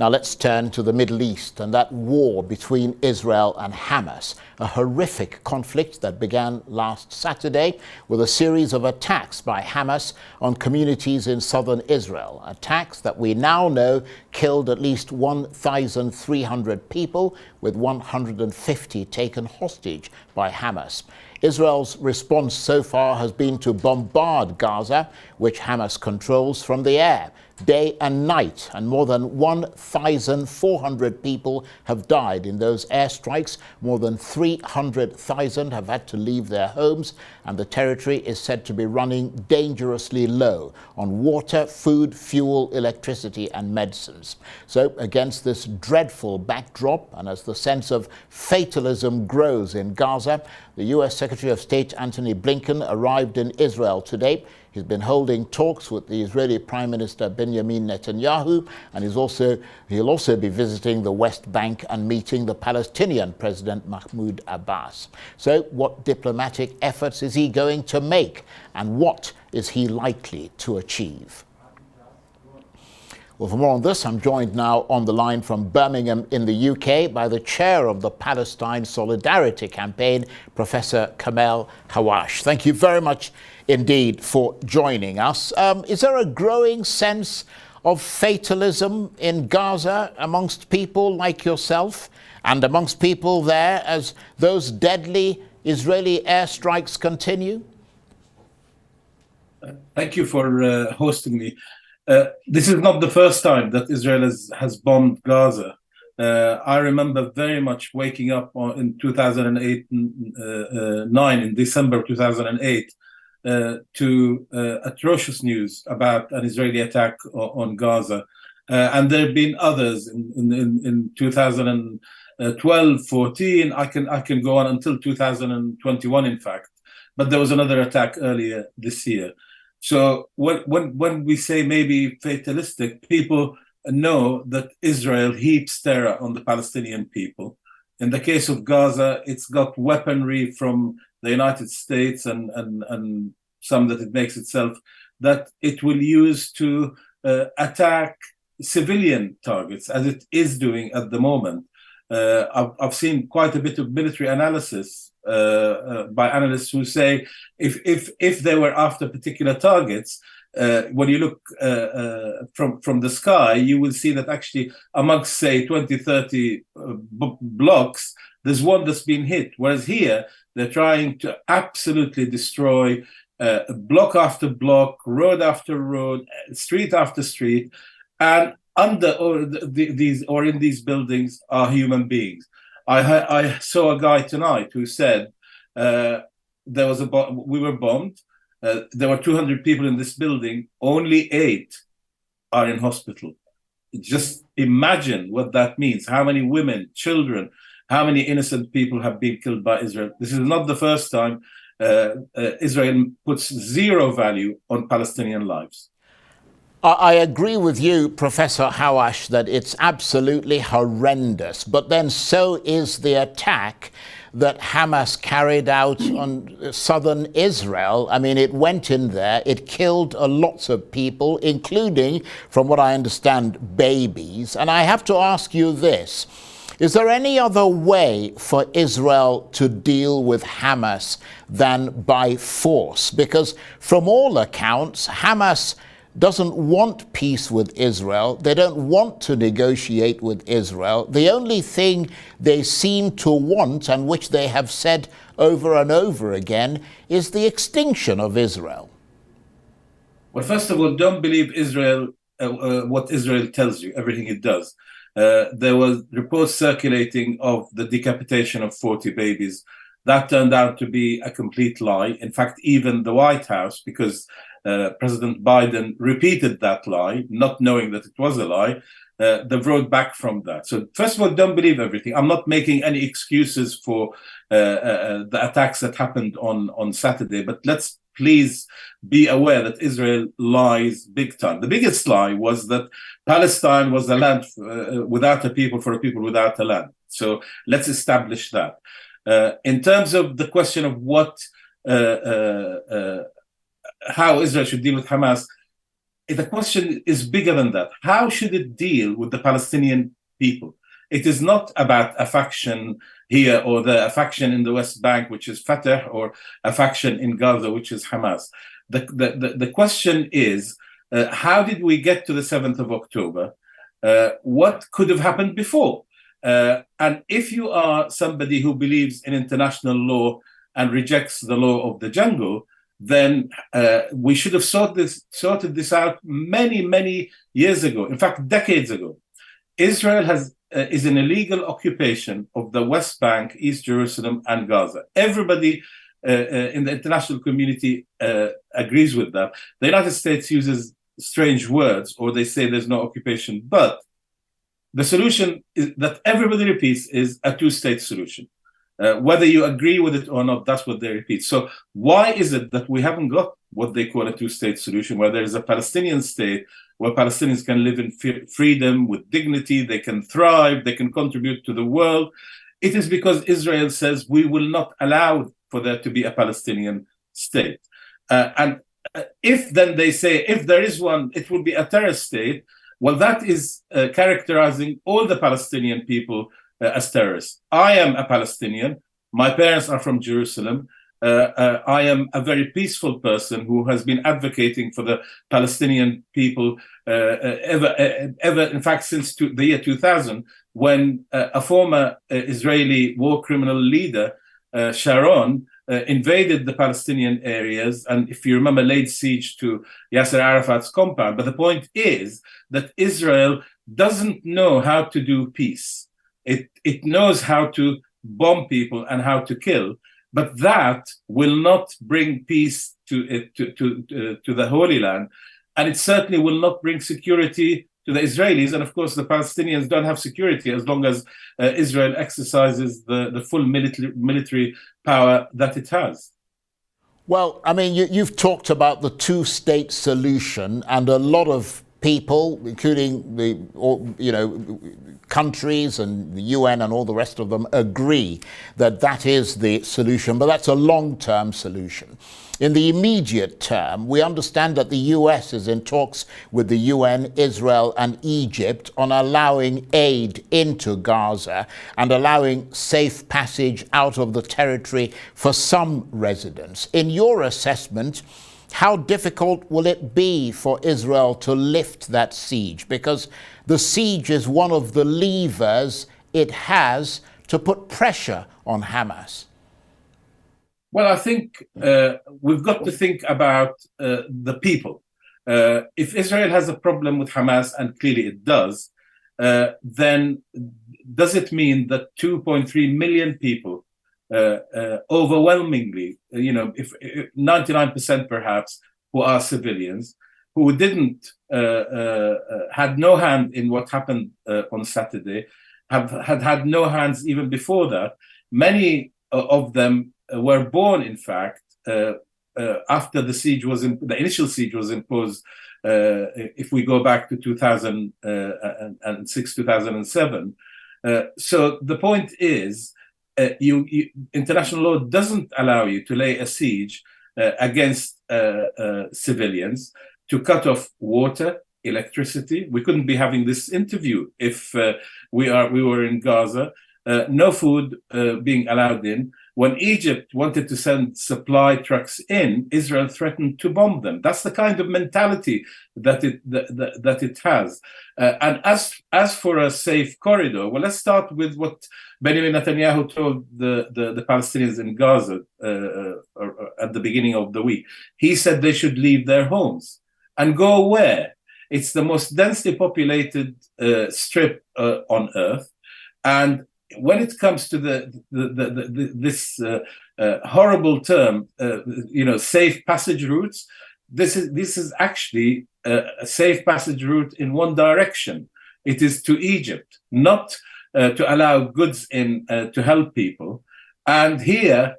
Now let's turn to the Middle East and that war between Israel and Hamas, a horrific conflict that began last Saturday with a series of attacks by Hamas on communities in southern Israel. Attacks that we now know killed at least 1,300 people, with 150 taken hostage by Hamas. Israel's response so far has been to bombard Gaza, which Hamas controls, from the air, day and night, and more than 1,400 people have died in those airstrikes. More than 300,000 have had to leave their homes, and the territory is said to be running dangerously low on water, food, fuel, electricity, and medicines. So against this dreadful backdrop, and as the sense of fatalism grows in Gaza, the US Secretary of State Antony Blinken arrived in Israel today. He's been holding talks with the Israeli Prime Minister Benjamin Netanyahu, and he'll also be visiting the West Bank and meeting the Palestinian President Mahmoud Abbas. So what diplomatic efforts is he going to make, and what is he likely to achieve? Well, for more on this, I'm joined now on the line from Birmingham in the UK by the chair of the Palestine Solidarity Campaign, Professor Kamel Hawwash. Thank you very much indeed for joining us. Is there a growing sense of fatalism in Gaza amongst people like yourself and amongst people there as those deadly Israeli airstrikes continue? Thank you for hosting me. This is not the first time that Israel has bombed Gaza. I remember very much waking up in 2008 9, in December 2008, to atrocious news about an Israeli attack on Gaza. And there have been others in 2012, 14. I can go on until 2021, in fact. But there was another attack earlier this year. So when we say maybe fatalistic, people know that Israel heaps terror on the Palestinian people. In the case of Gaza, it's got weaponry from the United States and some that it makes itself, that it will use to attack civilian targets, as it is doing at the moment. I've seen quite a bit of military analysis by analysts who say if they were after particular targets, when you look from the sky, you will see that actually amongst, say, 20, 30 blocks, there's one that's been hit. Whereas here, they're trying to absolutely destroy block after block, road after road, street after street, and in these buildings are human beings. I saw a guy tonight who said we were bombed. There were 200 people in this building. Only 8 are in hospital. Just imagine what that means. How many women, children, how many innocent people have been killed by Israel? This is not the first time Israel puts zero value on Palestinian lives. I agree with you, Professor Hawwash, that it's absolutely horrendous. But then so is the attack that Hamas carried out on southern Israel. I mean, it went in there, it killed lots of people, including, from what I understand, babies. And I have to ask you this. Is there any other way for Israel to deal with Hamas than by force? Because from all accounts, Hamas doesn't want peace with Israel. They don't want to negotiate with Israel. The only thing they seem to want, and which they have said over and over again, is the extinction of Israel. Well, first of all, don't believe Israel, what Israel tells you, everything it does. There was reports circulating of the decapitation of 40 babies. That turned out to be a complete lie. In fact, even the White House, because President Biden repeated that lie, not knowing that it was a lie, they wrote back from that. So first of all, don't believe everything. I'm not making any excuses for the attacks that happened on Saturday, but let's please be aware that Israel lies big time. The biggest lie was that Palestine was a land without a people for a people without a land. So let's establish that. In terms of the question of how Israel should deal with Hamas, the question is bigger than that. How should it deal with the Palestinian people? It is not about a faction here or a faction in the West Bank, which is Fatah, or a faction in Gaza, which is Hamas. The question is, how did we get to the 7th of October? What could have happened before? And if you are somebody who believes in international law and rejects the law of the jungle, then we should have sorted this out many, many years ago. In fact, decades ago. Israel is an illegal occupation of the West Bank, East Jerusalem, and Gaza. Everybody in the international community agrees with that. The United States uses strange words, or they say there's no occupation, but the solution is, that everybody repeats, is a two-state solution. Whether you agree with it or not, that's what they repeat. So why is it that we haven't got what they call a two-state solution, where there is a Palestinian state, where Palestinians can live in freedom, with dignity, they can thrive, they can contribute to the world? It is because Israel says we will not allow for there to be a Palestinian state. And if then they say, if there is one, it will be a terrorist state, well, that is characterizing all the Palestinian people as terrorists. I am a Palestinian. My parents are from Jerusalem. I am a very peaceful person who has been advocating for the Palestinian people ever, in fact, since the year 2000, when a former Israeli war criminal leader, Sharon, invaded the Palestinian areas, and if you remember, laid siege to Yasser Arafat's compound. But the point is that Israel doesn't know how to do peace. It knows how to bomb people and how to kill, but that will not bring peace to the Holy Land, and it certainly will not bring security to the Israelis. And of course, the Palestinians don't have security as long as Israel exercises the full military power that it has. Well, I mean, you've talked about the two-state solution, and a lot of people, including the countries and the UN and all the rest of them, agree that that is the solution, but that's a long-term solution. In the immediate term, we understand that the US is in talks with the UN, Israel, and Egypt on allowing aid into Gaza and allowing safe passage out of the territory for some residents. In your assessment, how difficult will it be for Israel to lift that siege? Because the siege is one of the levers it has to put pressure on Hamas. Well, I think we've got to think about the people. If Israel has a problem with Hamas, and clearly it does, then does it mean that 2.3 million people, overwhelmingly, if 99% perhaps, who are civilians, who didn't, had no hand in what happened on Saturday, had no hands even before that? Many of them were born, in fact, after the siege the initial siege was imposed. If we go back to 2006, 2007. So the point is, international law doesn't allow you to lay a siege against civilians, to cut off water, electricity. We couldn't be having this interview if we were in Gaza. No food being allowed in. When Egypt wanted to send supply trucks in, Israel threatened to bomb them. That's the kind of mentality that it has. And as for a safe corridor, well, let's start with what Benjamin Netanyahu told the Palestinians in Gaza at the beginning of the week. He said they should leave their homes and go where? It's the most densely populated strip on earth, and when it comes to this horrible term, safe passage routes, this is actually a safe passage route in one direction. It is to Egypt, not to allow goods in to help people. And here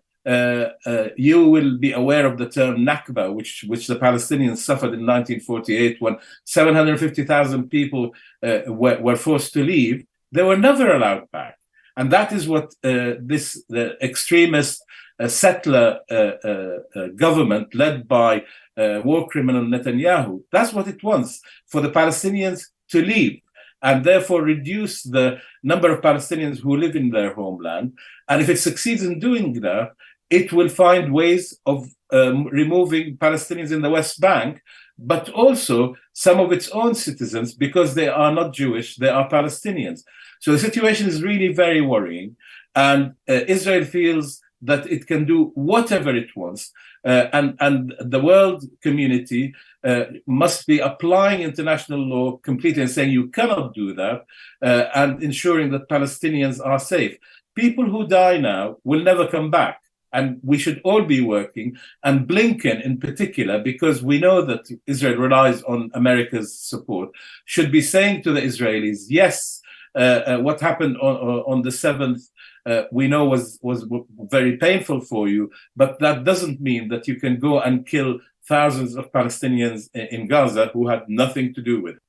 you will be aware of the term Nakba, which the Palestinians suffered in 1948 when 750,000 people were forced to leave. They were never allowed back. And that is what the extremist settler government led by war criminal Netanyahu. That's what it wants, for the Palestinians to leave, and therefore reduce the number of Palestinians who live in their homeland. And if it succeeds in doing that, it will find ways of removing Palestinians in the West Bank, but also some of its own citizens, because they are not Jewish, they are Palestinians. So the situation is really very worrying, and Israel feels that it can do whatever it wants, and the world community must be applying international law completely and saying you cannot do that, and ensuring that Palestinians are safe. People who die now will never come back. And we should all be working, and Blinken in particular, because we know that Israel relies on America's support, should be saying to the Israelis, yes, what happened on the 7th, we know was very painful for you, but that doesn't mean that you can go and kill thousands of Palestinians in Gaza who had nothing to do with it.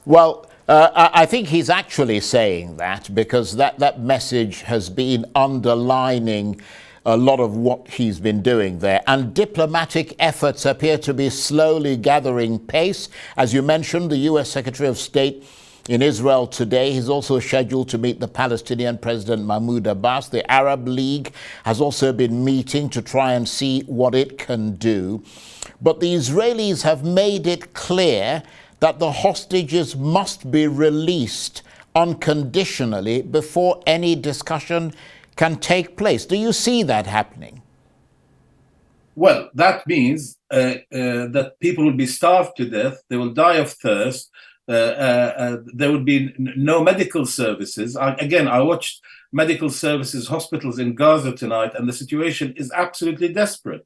Well, I think he's actually saying that because that message has been underlining a lot of what he's been doing there. And diplomatic efforts appear to be slowly gathering pace. As you mentioned, the U.S. Secretary of State in Israel today, he's also scheduled to meet the Palestinian President Mahmoud Abbas. The Arab League has also been meeting to try and see what it can do. But the Israelis have made it clear that the hostages must be released unconditionally before any discussion can take place. Do you see that happening? Well, that means that people will be starved to death, they will die of thirst, there will be no medical services. I watched medical services, hospitals in Gaza tonight, and the situation is absolutely desperate.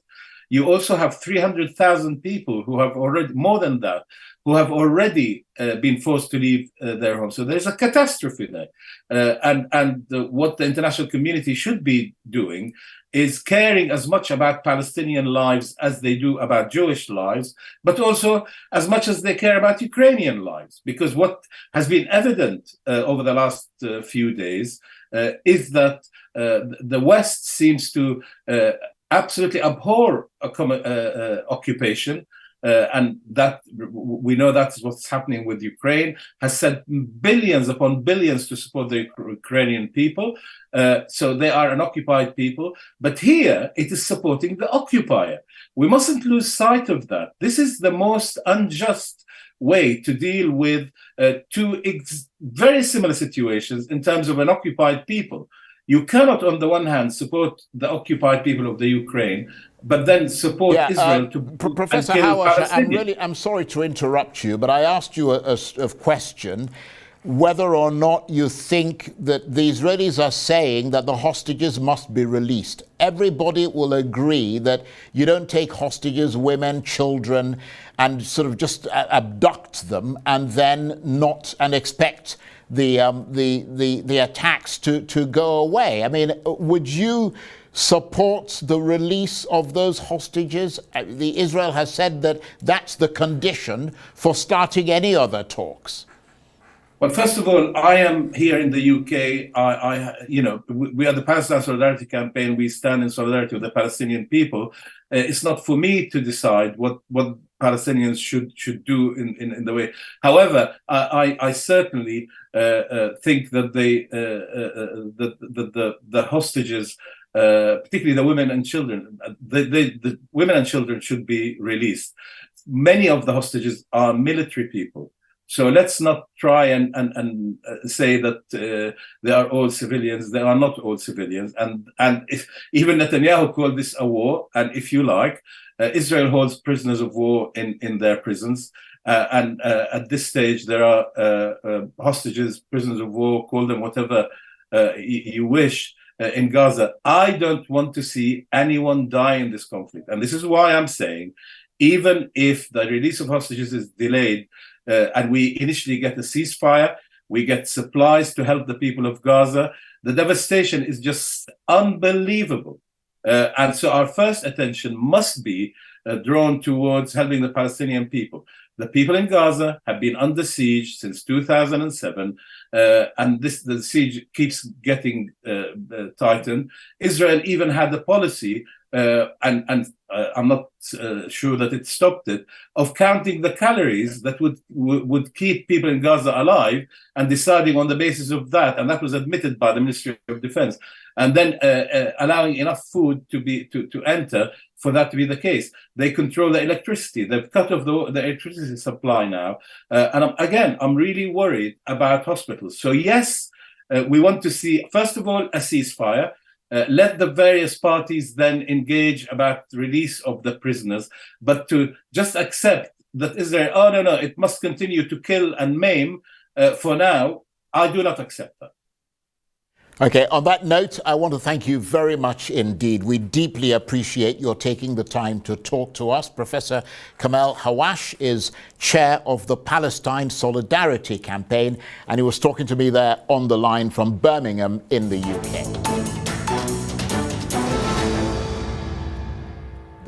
You also have 300,000 people who have already, more than that, who have already been forced to leave their homes. So there's a catastrophe there. And what the international community should be doing is caring as much about Palestinian lives as they do about Jewish lives, but also as much as they care about Ukrainian lives. Because what has been evident over the last few days is that the West seems to absolutely abhor occupation, and that we know that's what's happening with Ukraine, has sent billions upon billions to support the Ukrainian people. So they are an occupied people. But here it is supporting the occupier. We mustn't lose sight of that. This is the most unjust way to deal with two very similar situations in terms of an occupied people. You cannot, on the one hand, support the occupied people of the Ukraine, but then support Israel to Professor Hawwash, I'm sorry to interrupt you, but I asked you a question whether or not you think that the Israelis are saying that the hostages must be released. Everybody will agree that you don't take hostages, women, children, and sort of just abduct them and then not and expect the attacks to go away. I mean, would you support the release of those hostages? Israel has said that that's the condition for starting any other talks. Well, first of all, I am here in the UK. We are the Palestine Solidarity Campaign. We stand in solidarity with the Palestinian people. It's not for me to decide what Palestinians should do in the way. However, I certainly think that the hostages, particularly the women and children, the women and children should be released. Many of the hostages are military people. So let's not try and say that they are all civilians. They are not all civilians. And if even Netanyahu called this a war, and if you like, Israel holds prisoners of war in their prisons. And at this stage, there are hostages, prisoners of war, call them whatever you wish, in Gaza. I don't want to see anyone die in this conflict. And this is why I'm saying, even if the release of hostages is delayed, and we initially get a ceasefire, we get supplies to help the people of Gaza, the devastation is just unbelievable. And so our first attention must be drawn towards helping the Palestinian people. The people in Gaza have been under siege since 2007, and the siege keeps getting tightened. Israel even had a policy and I'm not sure that it stopped it, of counting the calories that would keep people in Gaza alive and deciding on the basis of that, and that was admitted by the Ministry of Defense, and then allowing enough food to enter for that to be the case. They control the electricity. They've cut off the electricity supply now. And I'm really worried about hospitals. So yes, we want to see, first of all, a ceasefire. Let the various parties then engage about the release of the prisoners, but to just accept that Israel, oh, no, it must continue to kill and maim for now, I do not accept that. Okay, on that note, I want to thank you very much indeed. We deeply appreciate your taking the time to talk to us. Professor Kamel Hawwash is chair of the Palestine Solidarity Campaign, and he was talking to me there on the line from Birmingham in the UK.